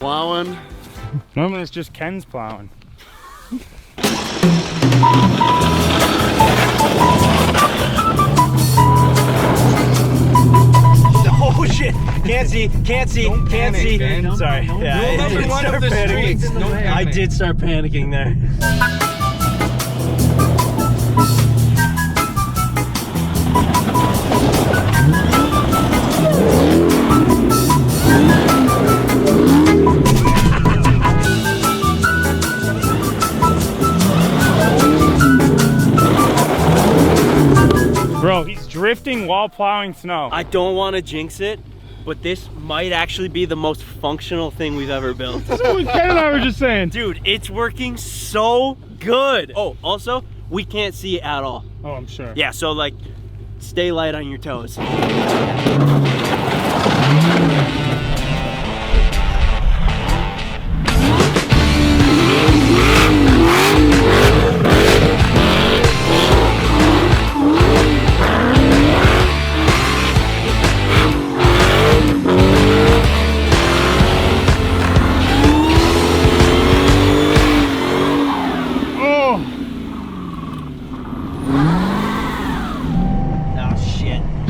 Plowing. Normally it's just Ken's plowing. Oh shit! Can't see. Sorry. Yeah, Rule number one of the streets. I did start panicking there. Bro, he's drifting while plowing snow. I don't want to jinx it, but this might actually be the most functional thing we've ever built. That's what Ken and I were just saying. Dude, it's working so good. Oh, also, we can't see at all. Oh, I'm sure. Yeah, so like, stay light on your toes.